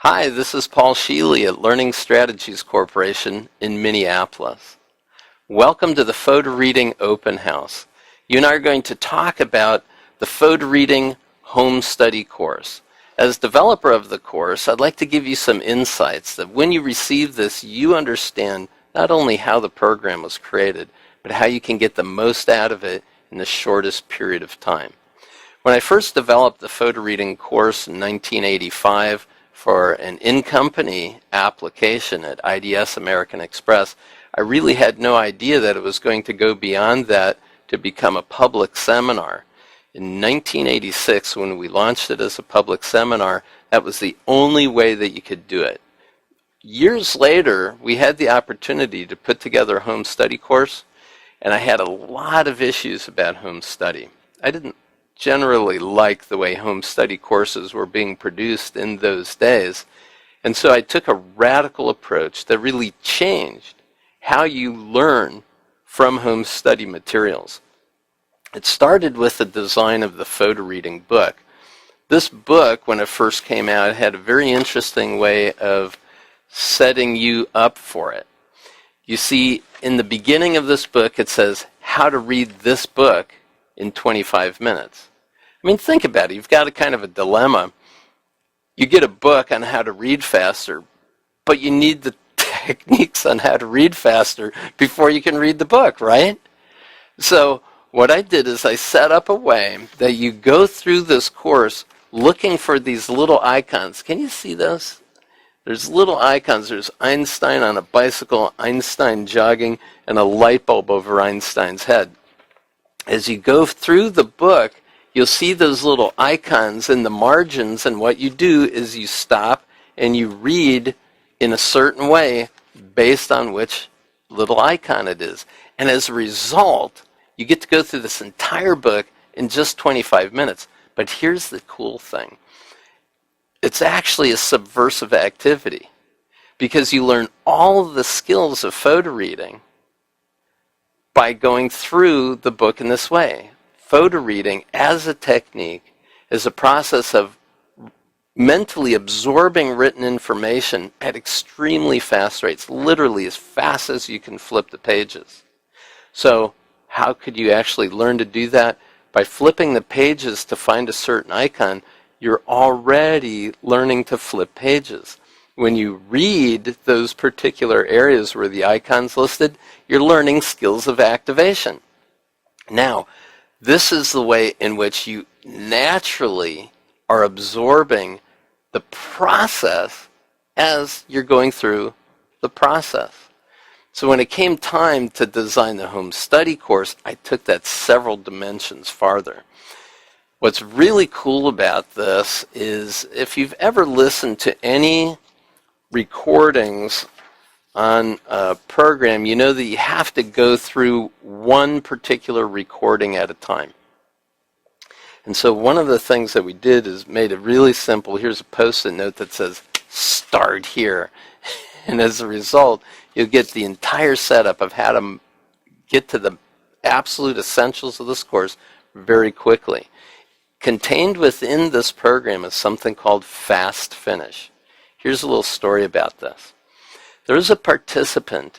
Hi, this is Paul Scheele at Learning Strategies Corporation in Minneapolis. Welcome to the PhotoReading Open House. You and I are going to talk about the PhotoReading Home Study course. As developer of the course, I'd like to give you some insights that when you receive this, you understand not only how the program was created, but how you can get the most out of it in the shortest period of time. When I first developed the PhotoReading course in 1985, for an in-company application at IDS American Express, I really had no idea that it was going to go beyond that to become a public seminar. In 1986, when we launched it as a public seminar, that was the only way that you could do it. Years later, we had the opportunity to put together a home study course, and I had a lot of issues about home study. I didn't generally like the way home study courses were being produced in those days. And so I took a radical approach that really changed how you learn from home study materials. It started with the design of the PhotoReading book. This book, when it first came out, had a very interesting way of setting you up for it. You see, in the beginning of this book, it says how to read this book in 25 minutes. I mean, think about it. You've got a kind of a dilemma. You get a book on how to read faster, but you need the techniques on how to read faster before you can read the book, right? So what I did is I set up a way that you go through this course looking for these little icons. Can you see those? There's little icons. There's Einstein on a bicycle, Einstein jogging, and a light bulb over Einstein's head. As you go through the book, you'll see those little icons in the margins, and what you do is you stop and you read in a certain way based on which little icon it is. And as a result, you get to go through this entire book in just 25 minutes. But here's the cool thing. It's actually a subversive activity because you learn all of the skills of photo reading by going through the book in this way. Photo reading as a technique is a process of mentally absorbing written information at extremely fast rates, literally as fast as you can flip the pages. So how could you actually learn to do that? By flipping the pages to find a certain icon, you're already learning to flip pages. When you read those particular areas where the icon's listed, you're learning skills of activation. Now, this is the way in which you naturally are absorbing the process as you're going through the process. So when it came time to design the home study course, I took that several dimensions farther. What's really cool about this is if you've ever listened to any recordings on a program, you know that you have to go through one particular recording at a time. And so one of the things that we did is made it really simple. Here's a post-it note that says, start here. And as a result, you'll get the entire setup of how to get to the absolute essentials of this course very quickly. Contained within this program is something called Fast Finish. Here's a little story about this. There was a participant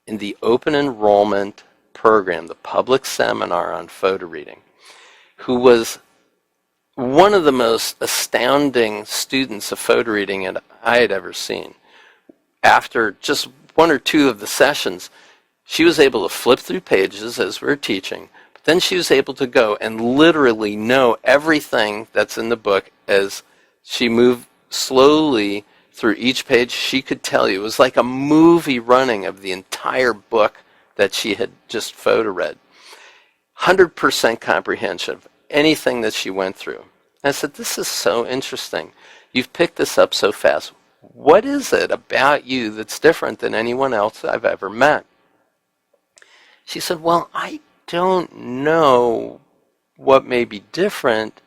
in the open enrollment program, the public seminar on photo reading, who was one of the most astounding students of photo reading that I had ever seen. After just one or two of the sessions, she was able to flip through pages as we were teaching, but then she was able to go and literally know everything that's in the book as she moved slowly through each page. She could tell you. It was like a movie running of the entire book that she had just photo read. 100% comprehension of anything that she went through. And I said, this is so interesting. You've picked this up so fast. What is it about you that's different than anyone else I've ever met? She said, well, I don't know what may be different.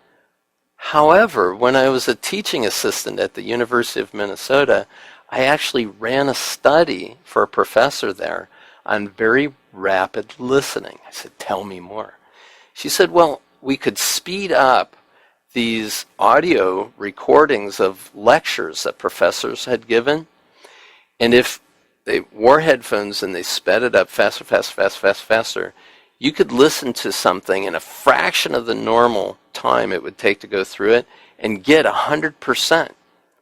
However, when I was a teaching assistant at the University of Minnesota, I actually ran a study for a professor there on very rapid listening. I said, tell me more. She said, well, we could speed up these audio recordings of lectures that professors had given. And if they wore headphones and they sped it up faster, faster, faster, faster, faster, you could listen to something in a fraction of the normal time it would take to go through it and get 100%.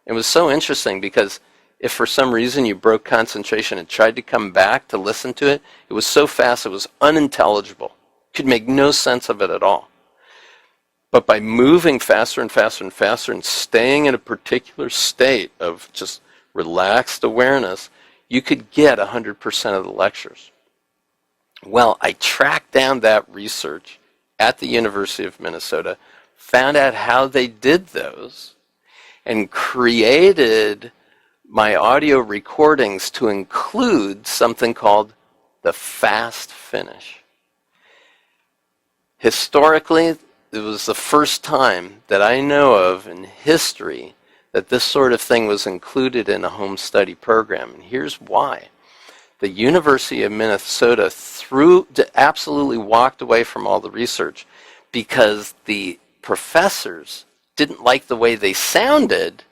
It was so interesting because if for some reason you broke concentration and tried to come back to listen to it, it was so fast it was unintelligible. You could make no sense of it at all. But by moving faster and faster and faster and staying in a particular state of just relaxed awareness, you could get 100% of the lectures. Well, I tracked down that research at the University of Minnesota, found out how they did those, and created my audio recordings to include something called the fast finish. Historically, it was the first time that I know of in history that this sort of thing was included in a home study program. And here's why. The University of Minnesota absolutely walked away from all the research because the professors didn't like the way they sounded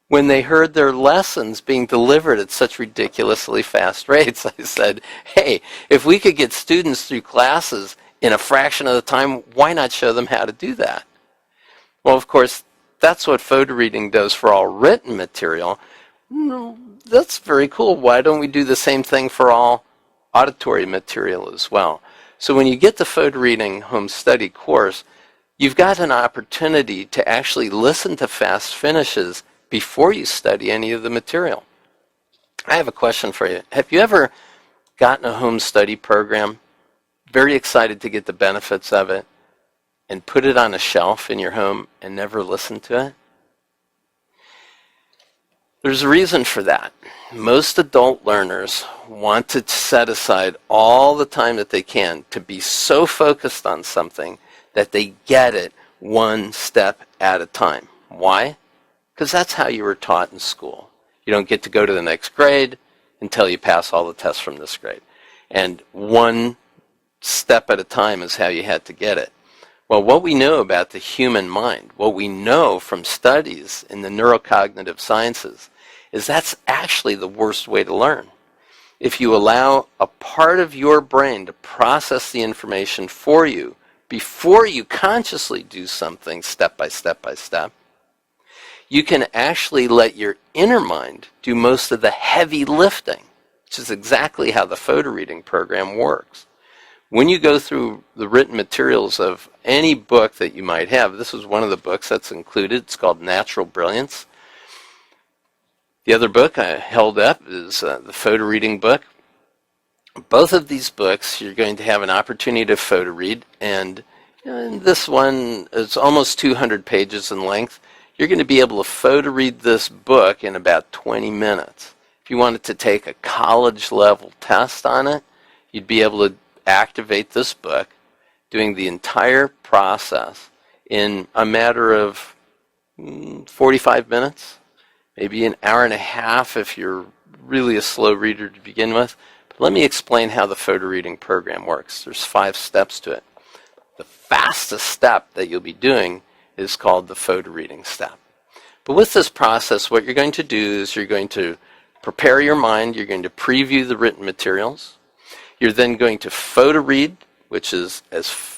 when they heard their lessons being delivered at such ridiculously fast rates. I said, hey, if we could get students through classes in a fraction of the time, why not show them how to do that? Well, of course, that's what PhotoReading does for all written material. That's very cool. Why don't we do the same thing for all auditory material as well? So when you get the PhotoReading home study course, you've got an opportunity to actually listen to fast finishes before you study any of the material. I have a question for you. Have you ever gotten a home study program, very excited to get the benefits of it, and put it on a shelf in your home and never listened to it? There's a reason for that. Most adult learners want to set aside all the time that they can to be so focused on something that they get it one step at a time. Why? Because that's how you were taught in school. You don't get to go to the next grade until you pass all the tests from this grade. And one step at a time is how you had to get it. Well, what we know about the human mind, what we know from studies in the neurocognitive sciences, is that's actually the worst way to learn. If you allow a part of your brain to process the information for you before you consciously do something step by step by step, you can actually let your inner mind do most of the heavy lifting, which is exactly how the PhotoReading program works. When you go through the written materials of any book that you might have, this is one of the books that's included. It's called Natural Brilliance. The other book I held up is the PhotoReading book. Both of these books, you're going to have an opportunity to photo read, and this one is almost 200 pages in length. You're going to be able to photo read this book in about 20 minutes. If you wanted to take a college-level test on it, you'd be able to activate this book, doing the entire process in a matter of 45 minutes, maybe an hour and a half if you're really a slow reader to begin with. But let me explain how the PhotoReading program works. There's 5 steps to it. The fastest step that you'll be doing is called the PhotoReading step. But with this process, what you're going to do is you're going to prepare your mind, you're going to preview the written materials, you're then going to photo read, which is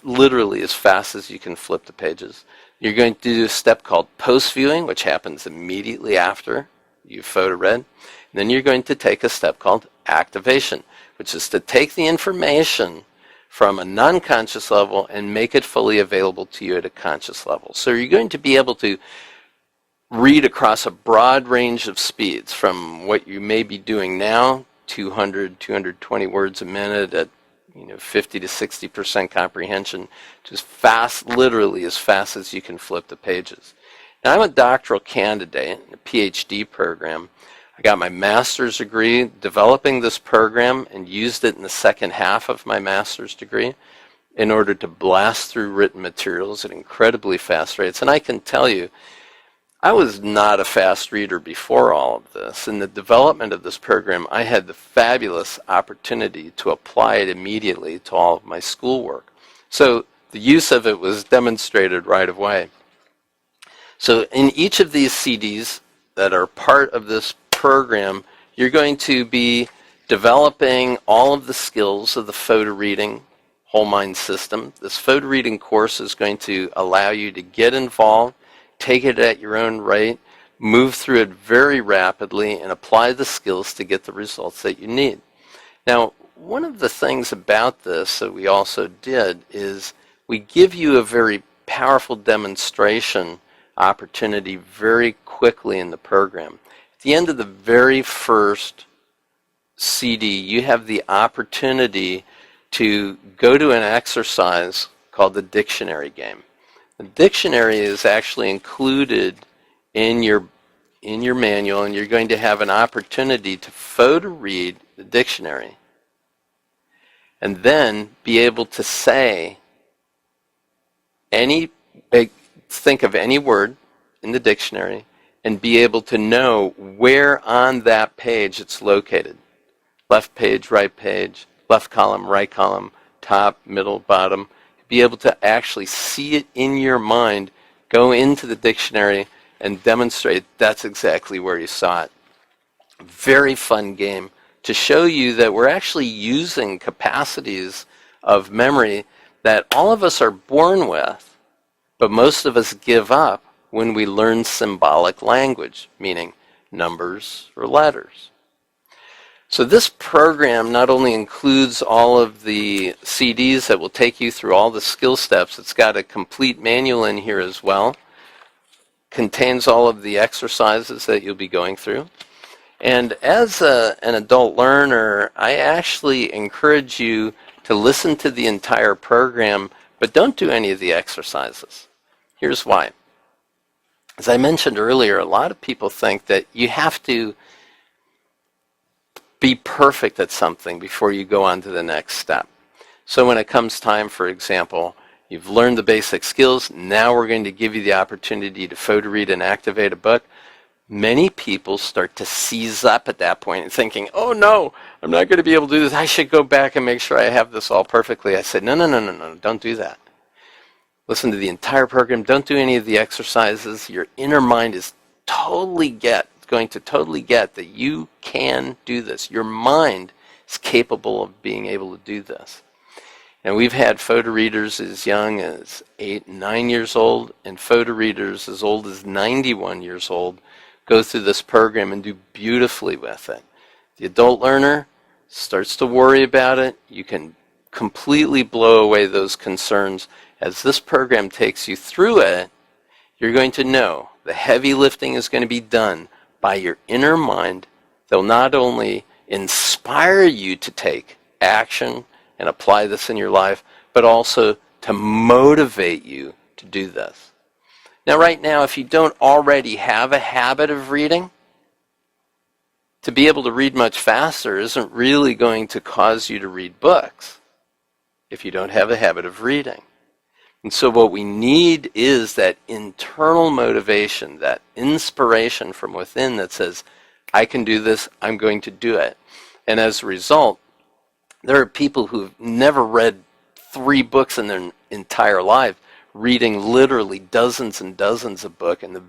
literally as fast as you can flip the pages. You're going to do a step called post-viewing, which happens immediately after you've photo read. And then you're going to take a step called activation, which is to take the information from a non-conscious level and make it fully available to you at a conscious level. So you're going to be able to read across a broad range of speeds from what you may be doing now, 200, 220 words a minute at 50 to 60% comprehension, just fast, literally as fast as you can flip the pages. Now, I'm a doctoral candidate in a PhD program. I got my master's degree developing this program and used it in the second half of my master's degree in order to blast through written materials at incredibly fast rates. And I can tell you, I was not a fast reader before all of this. In the development of this program, I had the fabulous opportunity to apply it immediately to all of my schoolwork. So the use of it was demonstrated right away. So in each of these CDs that are part of this program, you're going to be developing all of the skills of the photo reading whole mind system. This photo reading course is going to allow you to get involved, take it at your own rate, move through it very rapidly, and apply the skills to get the results that you need. Now, one of the things about this that we also did is we give you a very powerful demonstration opportunity very quickly in the program. At the end of the very first CD, you have the opportunity to go to an exercise called the dictionary game. The dictionary is actually included in your manual, and you're going to have an opportunity to photo read the dictionary and then be able to say think of any word in the dictionary and be able to know where on that page it's located. Left page, right page, left column, right column, top, middle, bottom. Be able to actually see it in your mind, go into the dictionary and demonstrate that's exactly where you saw it. Very fun game to show you that we're actually using capacities of memory that all of us are born with, but most of us give up when we learn symbolic language, meaning numbers or letters. So this program not only includes all of the CDs that will take you through all the skill steps, it's got a complete manual in here as well, contains all of the exercises that you'll be going through. And as an adult learner, I actually encourage you to listen to the entire program, but don't do any of the exercises. Here's why. As I mentioned earlier, a lot of people think that you have to be perfect at something before you go on to the next step. So when it comes time, for example, you've learned the basic skills, now we're going to give you the opportunity to photo read and activate a book. Many people start to seize up at that point and thinking, oh no, I'm not going to be able to do this. I should go back and make sure I have this all perfectly. I said, no, don't do that. Listen to the entire program. Don't do any of the exercises. Your inner mind is going to totally get that you can do this. Your mind is capable of being able to do this. And we've had photo readers as young as 8 and 9 years old, and photo readers as old as 91 years old go through this program and do beautifully with it. The adult learner starts to worry about it. You can completely blow away those concerns. As this program takes you through it, you're going to know the heavy lifting is going to be done by your inner mind that will not only inspire you to take action and apply this in your life, but also to motivate you to do this. Now, right now, if you don't already have a habit of reading, to be able to read much faster isn't really going to cause you to read books if you don't have a habit of reading. And so what we need is that internal motivation, that inspiration from within that says, I can do this, I'm going to do it. And as a result, there are people who've never read 3 books in their entire life, reading literally dozens and dozens of books in the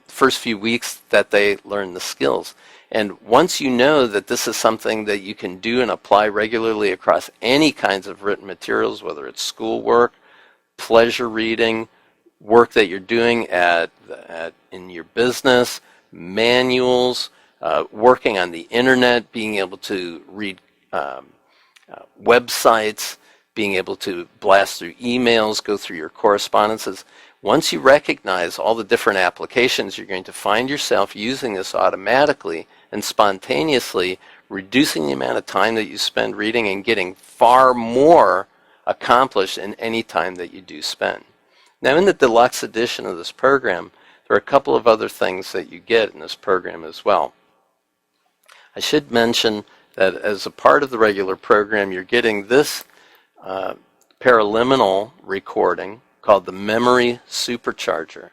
first few weeks that they learn the skills. And once you know that this is something that you can do and apply regularly across any kinds of written materials, whether it's schoolwork, pleasure reading, work that you're doing in your business, manuals, working on the internet, being able to read websites, being able to blast through emails, go through your correspondences. Once you recognize all the different applications, you're going to find yourself using this automatically and spontaneously, reducing the amount of time that you spend reading and getting far more accomplished in any time that you do spend. Now, in the deluxe edition of this program, there are a couple of other things that you get in this program as well. I should mention that as a part of the regular program, you're getting this paraliminal recording called the Memory Supercharger.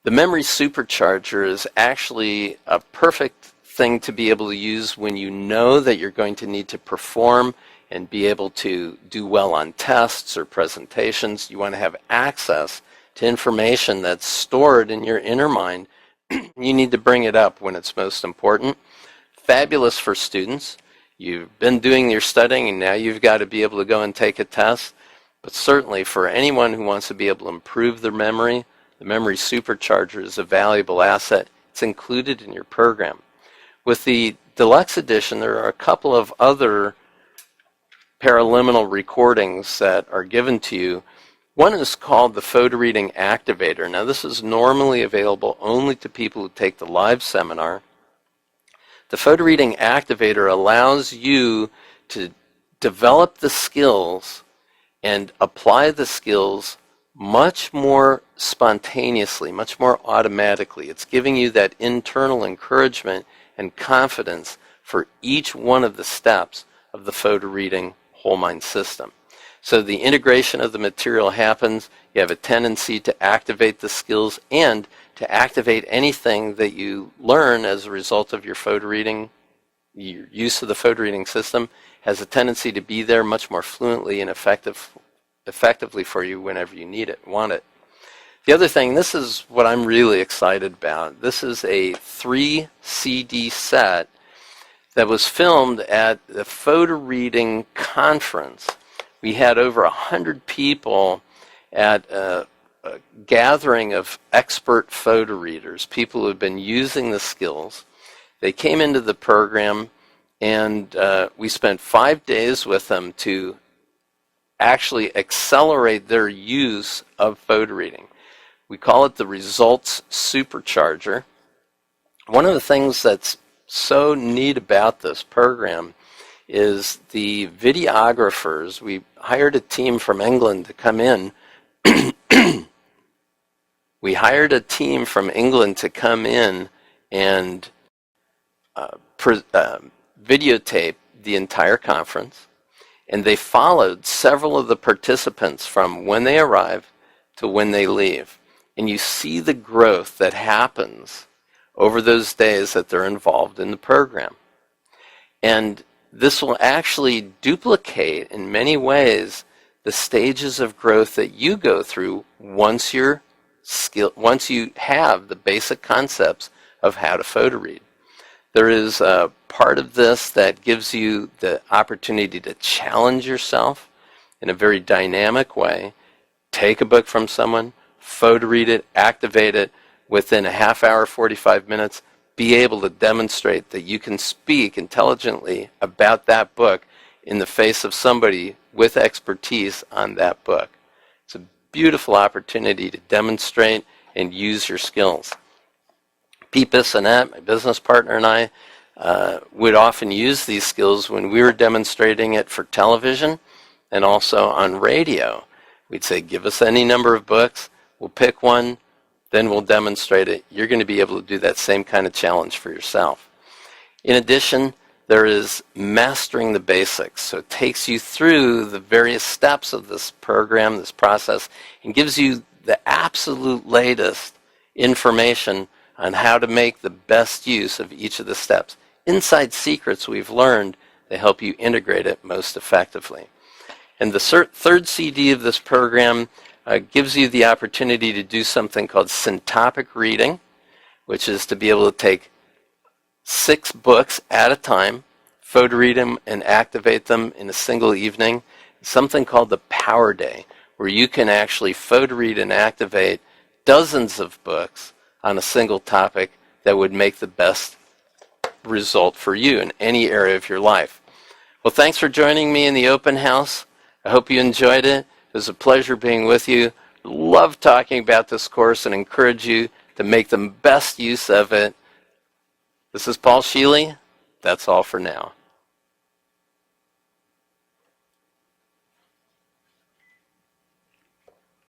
The Memory Supercharger is actually a perfect thing to be able to use when you know that you're going to need to perform and be able to do well on tests or presentations. You want to have access to information that's stored in your inner mind. You need to bring it up when it's most important. Fabulous for students. You've been doing your studying and now you've got to be able to go and take a test. But certainly for anyone who wants to be able to improve their memory, the Memory Supercharger is a valuable asset. It's included in your program. With the Deluxe Edition, there are a couple of other paraliminal recordings that are given to you. One is called the PhotoReading Activator. Now this is normally available only to people who take the live seminar. The PhotoReading Activator allows you to develop the skills and apply the skills much more spontaneously, much more automatically. It's giving you that internal encouragement and confidence for each one of the steps of the PhotoReading whole mind system. So the integration of the material happens. You have a tendency to activate the skills and to activate anything that you learn as a result of your PhotoReading. Your use of the PhotoReading system has a tendency to be there much more fluently and effectively for you whenever you need it, want it. The other thing, this is what I'm really excited about. This is a 3 CD set that was filmed at the PhotoReading conference. We had over 100 people at a gathering of expert photo readers, people who have been using the skills. They came into the program and we spent 5 days with them to actually accelerate their use of photo reading. We call it the Results Supercharger. One of the things that's so neat about this program is the videographers. We hired a team from England to come in. We hired a team from England to come in and videotape the entire conference. And they followed several of the participants from when they arrive to when they leave. And you see the growth that happens over those days that they're involved in the program. And this will actually duplicate in many ways the stages of growth that you go through once you have the basic concepts of how to photo read. There is a part of this that gives you the opportunity to challenge yourself in a very dynamic way. Take a book from someone, photo read it, activate it. Within a half hour, 45 minutes, be able to demonstrate that you can speak intelligently about that book in the face of somebody with expertise on that book. It's a beautiful opportunity to demonstrate and use your skills. Pete Bissonette, my business partner, and I would often use these skills when we were demonstrating it for television and also on radio. We'd say, give us any number of books, we'll pick one, then we'll demonstrate it. You're going to be able to do that same kind of challenge for yourself. In addition, there is mastering the basics. So it takes you through the various steps of this program, this process, and gives you the absolute latest information on how to make the best use of each of the steps. Inside secrets we've learned that help you integrate it most effectively. And the third CD of this program gives you the opportunity to do something called syntopic reading, which is to be able to take 6 books at a time, photo read them and activate them in a single evening. Something called the Power Day, where you can actually photo read and activate dozens of books on a single topic that would make the best result for you in any area of your life. Well, thanks for joining me in the open house. I hope you enjoyed it. It was a pleasure being with you. Love talking about this course and encourage you to make the best use of it. This is Paul Scheele. That's all for now.